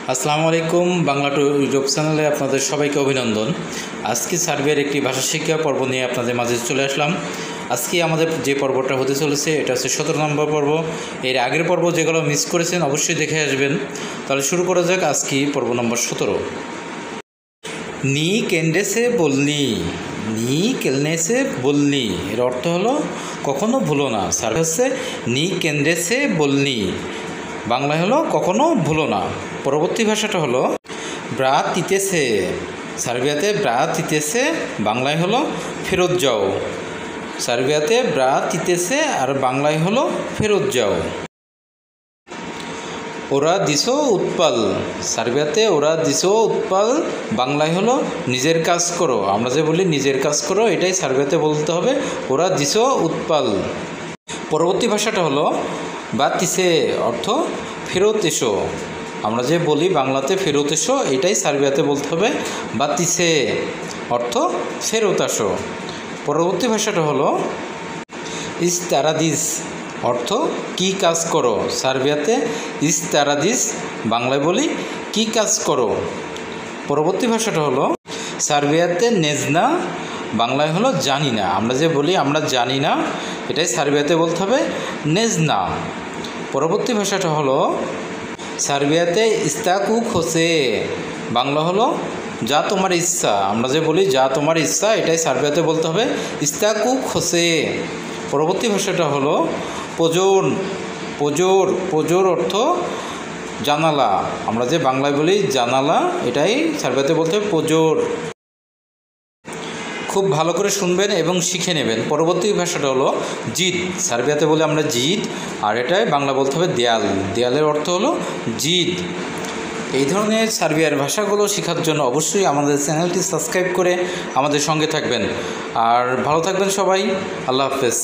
আসসালামু আলাইকুম। Bangla two YouTube চ্যানেলে আপনাদের সবাইকে অভিনন্দন। আজকে সার্বিয়ার একটি ভাষা শিক্ষা পর্ব নিয়ে আপনাদের মাঝে চলে আসলাম। আজকে আমাদের যে পর্বটা হতে চলেছে এটা হচ্ছে 17 নম্বর পর্ব। এর আগের পর্ব যেগুলো মিস করেছেন অবশ্যই দেখে আসবেন। তাহলে শুরু করা যাক আজকে পর্ব নম্বর 17। নি কেন্ডেসে বলনি, নি কেলনেসে বলনি এর অর্থ হলো কখনো ভুলো না। স্যার হচ্ছে নি কেন্ডেসে বলনি, বাংলায় হলো কখনো ভুলো না। পরবর্তী ভাষাটা হলো ব্রা তিতেছে। সার্বিয়াতে ব্রা তিতেছে, বাংলায় হলো ফেরত যাও। সার্বিয়াতে ব্রা তিতেছে আর বাংলায় হলো ফেরত যাও। ওরা দিছো উৎপাল। সার্বিয়াতে ওরা দিছো উৎপাল, বাংলায় হলো নিজের কাজ করো। আমরা যে বলি নিজের কাজ করো, এটাই সার্বিয়াতে বলতে হবে ওরা দিছো উৎপাল। পরবর্তী ভাষাটা হলো বাতিসে, অর্থ ফেরত এসো। আমরা যে বলি বাংলাতে ফেরত এসো, এটাই সার্বিয়াতে বলতে হবে বাতিসে, অর্থ ফেরত আসো। পরবর্তী ভাষাটা হলো ইস্তারাদিস, অর্থ কি কাজ করো। সার্বিয়াতে ইস্তারাদিস, বাংলায় বলি কি কাজ করো। পরবর্তী ভাষাটা হলো সার্বিয়াতে নেজনা, বাংলায় হলো জানি না। আমরা যে বলি আমরা জানি না, এটাই সার্বিয়াতে বলতে হবে নেজনা। পরবর্তী ভাষাটা হলো সার্বিয়াতে ইস্তাকু খোসে, বাংলা হলো যা তোমার ইচ্ছা। আমরা যে বলি যা তোমার ইচ্ছা, এটাই সার্বিয়াতে বলতে হবে ইস্তাকু খোসে। পরবর্তী ভাষাটা হলো পোজোর। পোজোর, পোজোর অর্থ জানালা। আমরা যে বাংলায় বলি জানালা, এটাই সার্বিয়াতে বলতে হবে পোজোর। খুব ভালো করে শুনবেন এবং শিখে নেবেন। পরবর্তী ভাষাটা হলো জিদ। সার্বিয়াতে বলে আমরা জিদ, আর এটাই বাংলা বলতে হবে দেয়াল। দেয়ালের অর্থ হলো জিদ। এই ধরনের সার্বিয়ার ভাষাগুলো শেখার জন্য অবশ্যই আমাদের চ্যানেলটি সাবস্ক্রাইব করে আমাদের সঙ্গে থাকবেন। আর ভালো থাকবেন সবাই। আল্লাহ হাফেজ।